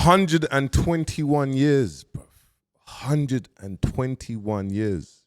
121 years, bro. 121 years.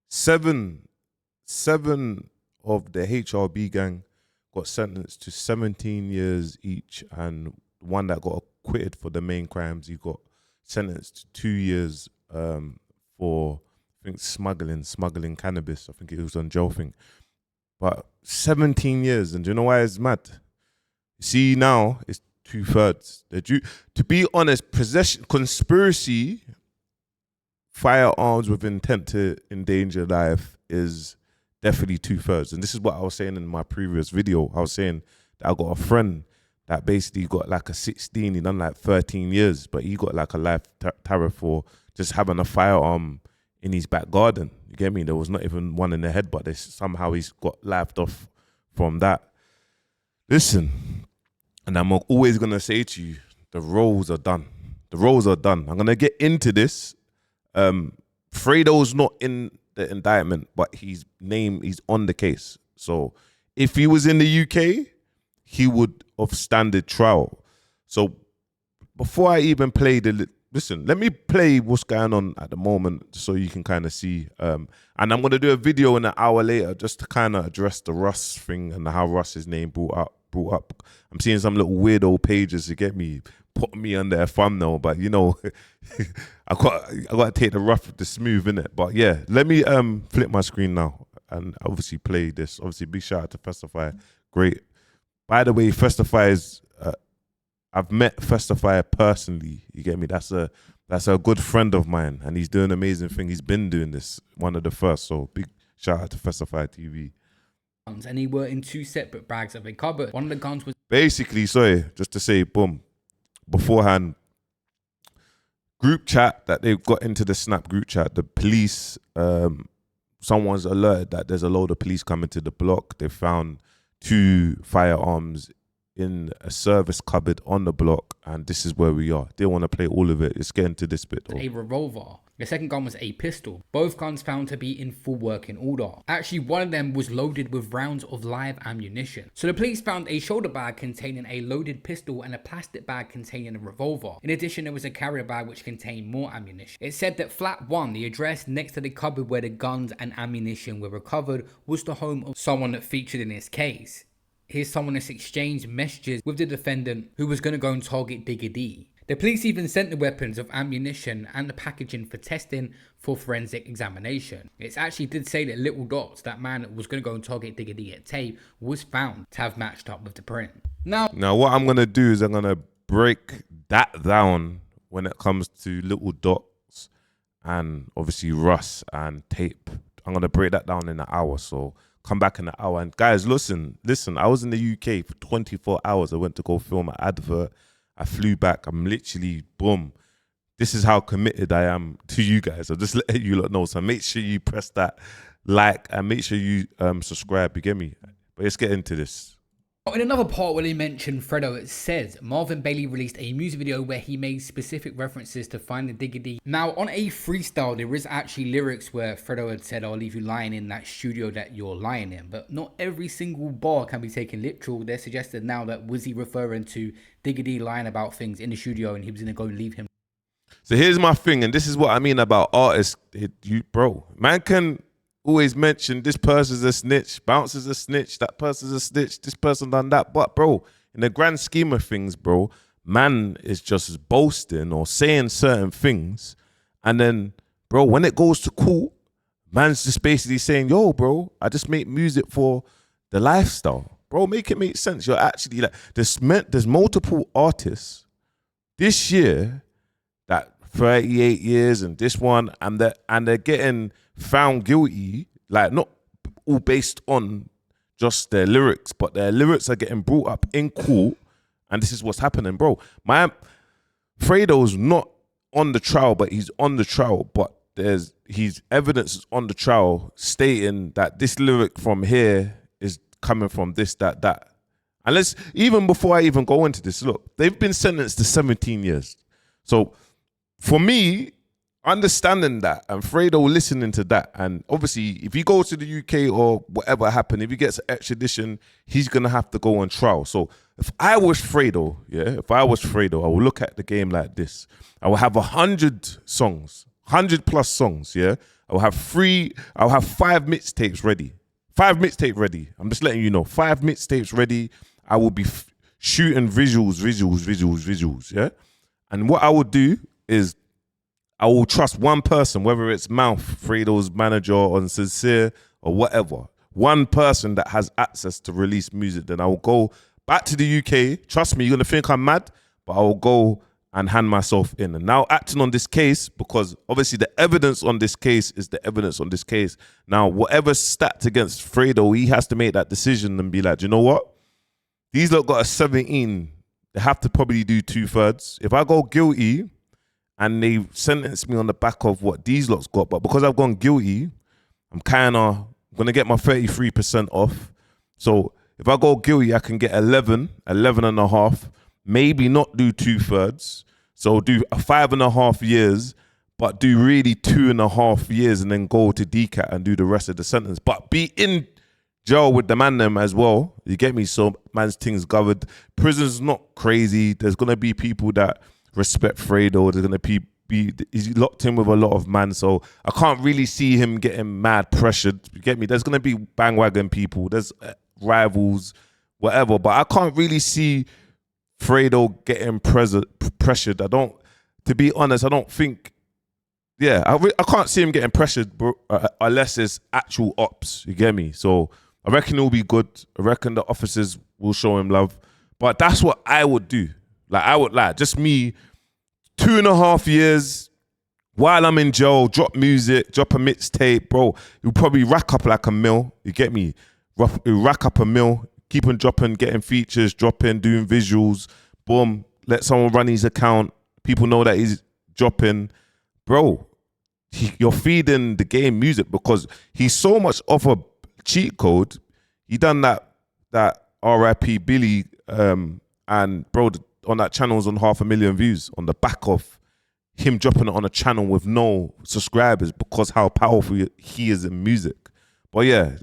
Seven of the HRB gang got sentenced to 17 years each, and one that got acquitted for the main crimes, he got sentenced to 2 years for, I think, smuggling cannabis. I think it was on jail thing. But 17 years, and do you know why it's mad? See, now it's 2/3. To be honest, conspiracy, firearms with intent to endanger life is definitely 2/3. And this is what I was saying in my previous video. I was saying that I got a friend that basically got like a 16, he done like 13 years, but he got like a life tariff for just having a firearm in his back garden. You get me? There was not even one in the head, but somehow he's got laughed off from that. Listen, and I'm always going to say to you, the roles are done. The roles are done. I'm going to get into this. Fredo's not in the indictment, but he's on the case. So if he was in the UK, he would have standard trial. So before I even play listen, let me play what's going on at the moment so you can kind of see. And I'm going to do a video in an hour later just to kind of address the Russ thing and how Russ's name brought up. I'm seeing some little weirdo pages to get me, put me on their thumbnail, but you know, I got to take the rough with the smooth, innit? But yeah, let me flip my screen now and obviously play this. Obviously, big shout out to Festify. Great. By the way, Festify is I've met Festify personally. You get me? That's a good friend of mine, and he's doing an amazing thing. He's been doing this, one of the first. So big shout out to Festify TV. And he were in 2 separate bags of a cupboard. One of the guns was basically, sorry, just to say, boom, beforehand, group chat that they've got into the Snap group chat, the police, someone's alerted that there's a load of police coming to the block. They found 2 firearms in a service cupboard on the block, and this is where we are. They want to play all of it. Let's get into this bit. A revolver. The second gun was a pistol. Both guns found to be in full working order. Actually, one of them was loaded with rounds of live ammunition. So the police found a shoulder bag containing a loaded pistol and a plastic bag containing a revolver. In addition, there was a carrier bag which contained more ammunition. It said that flat 1, the address next to the cupboard where the guns and ammunition were recovered, was the home of someone that featured in this case. Here's someone that's exchanged messages with the defendant who was going to go and target Digga D. The police even sent the weapons of ammunition and the packaging for testing for forensic examination. It actually did say that little dots, that man that was going to go and target Digga D at tape, was found to have matched up with the print. Now what I'm going to do is I'm going to break that down when it comes to little dots and obviously Russ and tape. I'm going to break that down in an hour, so come back in an hour. And guys, listen, I was in the UK for 24 hours. I went to go film an advert. I flew back. I'm literally, boom. This is how committed I am to you guys. I'll just let you lot know. So make sure you press that like and make sure you subscribe. You get me? But let's get into this. In another part where they mentioned Fredo, it says Marvin Bailey released a music video where he made specific references to finding Digga D. Now, on a freestyle, there is actually lyrics where Fredo had said, "I'll leave you lying in that studio that you're lying in." But not every single bar can be taken literal. They're suggested now that was he referring to Digga D lying about things in the studio and he was going to go leave him. So here's my thing, and this is what I mean about artists. Bro, man can always mention this person's a snitch, Bounce is a snitch, that person's a snitch, this person done that. But bro, in the grand scheme of things, bro, man is just boasting or saying certain things. And then, bro, when it goes to court, man's just basically saying, yo, bro, I just make music for the lifestyle. Bro, make it make sense. You're actually like, there's multiple artists this year that 38 years and this one, and they're getting found guilty, like not all based on just their lyrics, but their lyrics are getting brought up in court, and this is what's happening, bro. Fredo's not on the trial, but he's on the trial, but his evidence is on the trial stating that this lyric from here is coming from this, that. And even before I even go into this, look, they've been sentenced to 17 years. So for me, understanding that and Fredo listening to that, and obviously if he goes to the UK or whatever happened, if he gets extradition, he's going to have to go on trial. So if I was Fredo, I will look at the game like this. I will have 100 songs, 100+ songs, yeah? I'll have 5 mixtapes ready. 5 mixtape ready. I'm just letting you know. 5 mixtapes ready. I will be shooting visuals, yeah? And what I will do is I will trust one person, whether it's Mouth, Fredo's manager, or Sincere, or whatever. One person that has access to release music. Then I will go back to the UK. Trust me, you're going to think I'm mad, but I will go and hand myself in. And now acting on this case, because obviously the evidence on this case is the evidence on this case. Now, whatever's stacked against Fredo, he has to make that decision and be like, you know what? These lot got a 17. They have to probably do 2/3. If I go guilty and they sentence me on the back of what these lots got, but because I've gone guilty, I'm kind of going to get my 33% off. So if I go guilty, I can get 11 and a half, maybe not do 2/3. So do 5.5 years, but do really 2.5 years and then go to DCAT and do the rest of the sentence. But be in jail with the man them as well. You get me? So man's things governed. Prison's not crazy. There's going to be people that respect Fredo. There's going to be he's locked in with a lot of man. So I can't really see him getting mad pressured. You get me? There's going to be bandwagon people. There's rivals, whatever. But I can't really see Fredo getting pressured. To be honest, I don't think, I can't see him getting pressured, bro, unless it's actual ops. You get me? So I reckon it'll be good. I reckon the officers will show him love. But that's what I would do. Just me, 2.5 years while I'm in jail, drop music, drop a mixtape, bro. You'll probably rack up like a mil. You get me? You rack up a mil. Keep on dropping, getting features, dropping, doing visuals. Boom. Let someone run his account. People know that he's dropping. Bro, you're feeding the game music because he's so much of a cheat code. He done that R.I.P. Billy and bro, on that channel was on 500,000 views on the back of him dropping it on a channel with no subscribers because how powerful he is in music. But yeah,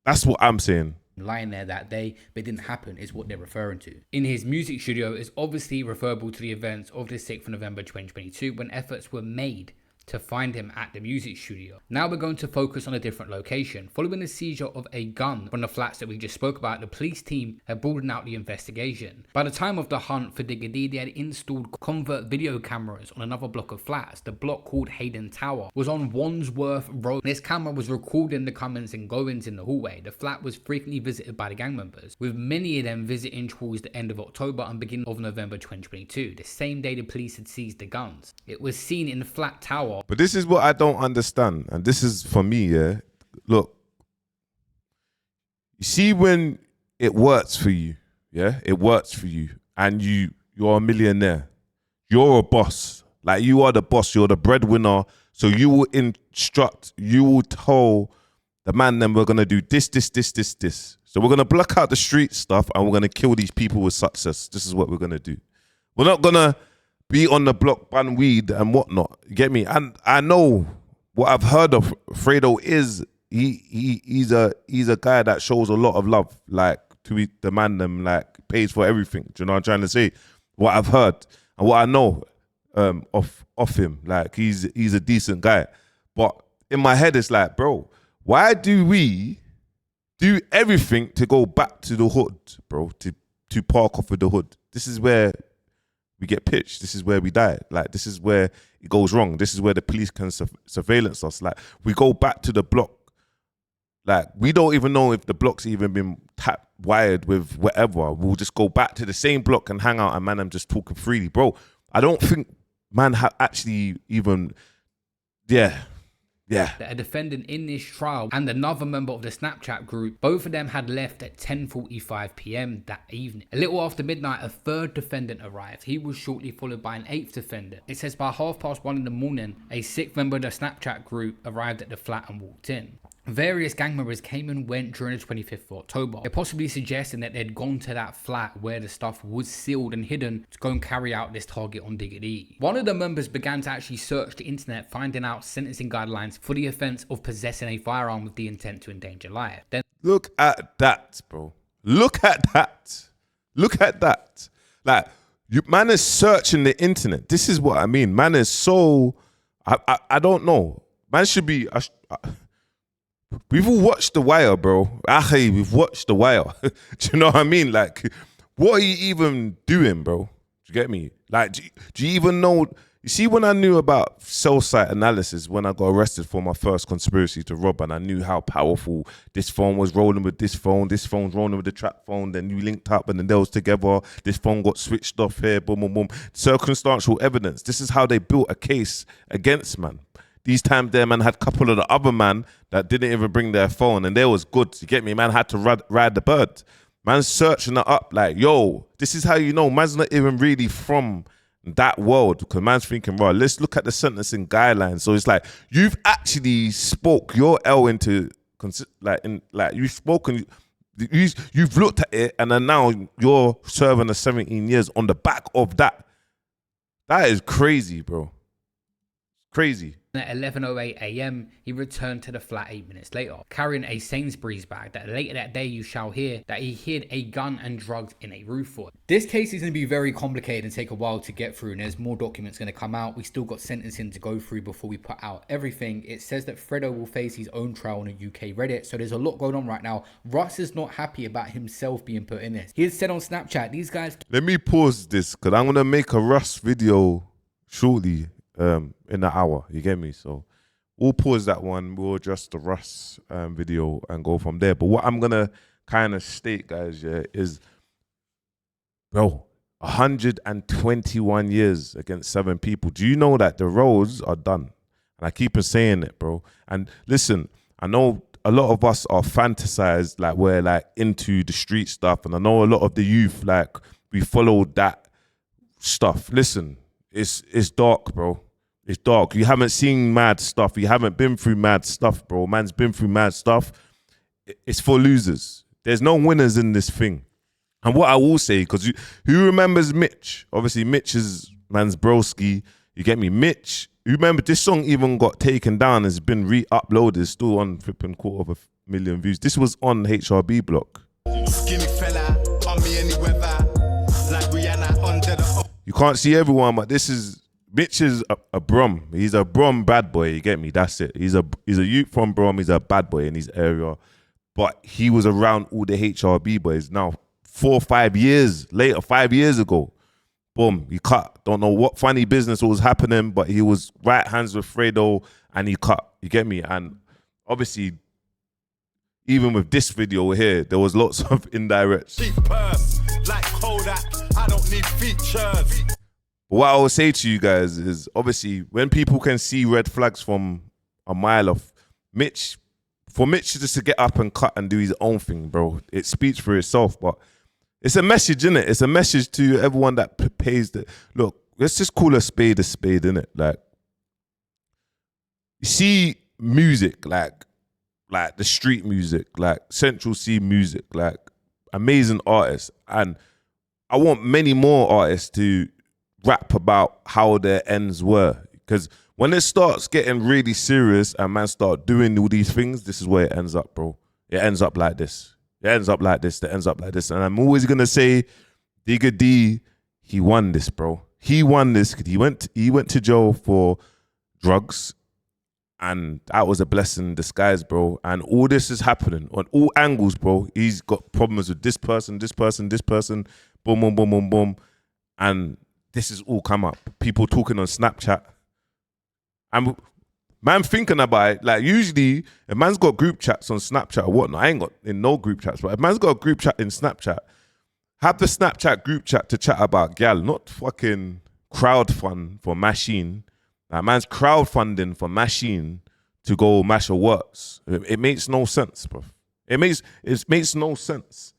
that's what I'm saying. Lying there that day, but it didn't happen is what they're referring to. In his music studio is obviously referable to the events of the 6th of November 2022 when efforts were made to find him at the music studio. Now we're going to focus on a different location. Following the seizure of a gun from the flats that we just spoke about, the police team had broadened out the investigation. By the time of the hunt for Digga, they had installed covert video cameras on another block of flats. The block called Hayden Tower was on Wandsworth Road. This camera was recording the comings and goings in the hallway. The flat was frequently visited by the gang members, with many of them visiting towards the end of October and beginning of November 2022, the same day the police had seized the guns. It was seen in the flat tower. But this is what I don't understand. And this is for me, yeah. Look, you see when it works for you, yeah? It works for you. And you're a millionaire. You're a boss. Like you are the boss. You're the breadwinner. So you will instruct, you will tell the man then we're going to do this. So we're going to block out the street stuff and we're going to kill these people with success. This is what we're going to do. We're not going to be on the block, bun weed and whatnot. You get me? And I know what I've heard of Fredo is he's a guy that shows a lot of love, like to the man them, like pays for everything. Do you know what I'm trying to say? What I've heard and what I know of him, like he's a decent guy. But in my head, it's like, bro, why do we do everything to go back to the hood, bro? To park off of the hood. This is where we get pitched. This is where we die. Like, this is where it goes wrong. This is where the police can surveillance us. Like, we go back to the block. Like, we don't even know if the block's even been wired with whatever. We'll just go back to the same block and hang out and man, I'm just talking freely. Bro, I don't think man actually even, yeah. A defendant in this trial and another member of the Snapchat group, both of them had left at 10:45 p.m. that evening. A little after midnight, a third defendant arrived. He was shortly followed by an eighth defendant. It says by 1:30 in the morning, a sixth member of the Snapchat group arrived at the flat and walked in. Various gang members came and went during the 25th of October. They're possibly suggesting that they'd gone to that flat where the stuff was sealed and hidden to go and carry out this target on Digga. One of the members began to actually search the internet, finding out sentencing guidelines for the offense of possessing a firearm with the intent to endanger life. Then look at that, bro. Look at that. Look at that. Like, man is searching the internet. This is what I mean. Man is so, I don't know. Man should be, we've all watched The Wire, bro. We've watched The Wire. Do you know what I mean? Like, what are you even doing, bro? Do you get me? Like, do you even know? You see, when I knew about cell site analysis, when I got arrested for my first conspiracy to rob, and I knew how powerful this phone was rolling with this phone's rolling with the trap phone, then you linked up and then they was together, this phone got switched off here, boom, boom, boom. Circumstantial evidence. This is how they built a case against man. These times there, man had a couple of the other man that didn't even bring their phone, and they was good. You get me? Man had to ride the bird. Man's searching it up like, yo, this is how you know man's not even really from that world, because man's thinking, bro, let's look at the sentencing guidelines. So it's like, you've actually spoke your L into, you've spoken, you've looked at it, and then now you're serving the 17 years on the back of that. That is crazy, bro. Crazy. At 11:08 a.m, he returned to the flat 8 minutes later, carrying a Sainsbury's bag that later that day you shall hear that he hid a gun and drugs in a roof for. This case is going to be very complicated and take a while to get through, and there's more documents going to come out. We still got sentencing to go through before we put out everything. It says that Fredo will face his own trial on a UK Reddit, so there's a lot going on right now. Russ is not happy about himself being put in this. He had said on Snapchat, these guys... Let me pause this, because I'm going to make a Russ video shortly. In an hour, you get me? So we'll pause that one, we'll adjust the Russ video and go from there. But what I'm gonna kind of state, guys, yeah, is, bro, 121 years against 7 people. Do you know that the roads are done? And I keep on saying it, bro. And listen, I know a lot of us are fantasized, like we're like into the street stuff, and I know a lot of the youth, like, we follow that stuff. Listen, it's dark, bro. It's dark. You haven't seen mad stuff. You haven't been through mad stuff, bro. Man's been through mad stuff. It's for losers. There's no winners in this thing. And what I will say, because who remembers Mitch? Obviously, Mitch is man's broski. You get me? Mitch, you remember this song even got taken down, has been re-uploaded, still on flipping 250,000 views. This was on HRB Block. Skinny fella, on me any weather, like Rihanna under the... You can't see everyone, but this is... Mitch is a Brom. He's a Brom bad boy. You get me? That's it. He's a youth from Brom. He's a bad boy in his area. But he was around all the HRB boys. Now, 4 or 5 years later, 5 years ago, boom, he cut. Don't know what funny business was happening, but he was right hands with Fredo and he cut. You get me? And obviously, even with this video here, there was lots of indirects. Cheap purse, like Kodak, I don't need features. What I will say to you guys is, obviously, when people can see red flags from a mile off, for Mitch just to get up and cut and do his own thing, bro, it speaks for itself. But it's a message, innit? It's a message to everyone that pays the... Look, let's just call a spade, innit? Like, you see music, like the street music, like Central C music, like amazing artists. And I want many more artists to rap about how their ends were, because when it starts getting really serious and man start doing all these things, this is where it ends up, bro. It ends up like this. It ends up like this. It ends up like this. And I'm always gonna say, Digga D, he won this, bro. He won this because he went to jail for drugs, and that was a blessing in disguise, bro. And all this is happening on all angles, bro. He's got problems with this person, boom, boom, boom, boom, boom, and this is all come up. People talking on Snapchat. And man thinking about it, like usually if man's got group chats on Snapchat or whatnot, I ain't got in no group chats, but if man's got a group chat in Snapchat, have the Snapchat group chat to chat about gal, not fucking crowdfund for machine. Like man's crowdfunding for machine to go mash or works. It makes no sense, bro. It makes no sense.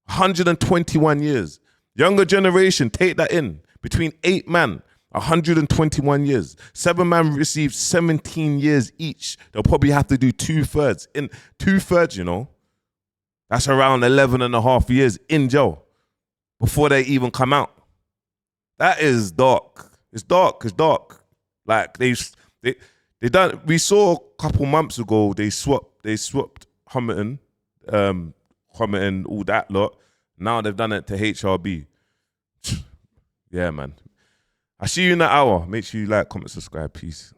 121 years. Younger generation, take that in. Between 8 man, 121 years. 7 man received 17 years each. They'll probably have to do 2/3. In 2/3, you know, that's around 11 and a half years in jail before they even come out. That is dark. It's dark. It's dark. Like they done. We saw a couple months ago. They swapped Homerton, all that lot. Now they've done it to HRB. Yeah, man. I see you in an hour. Make sure you like, comment, subscribe. Peace.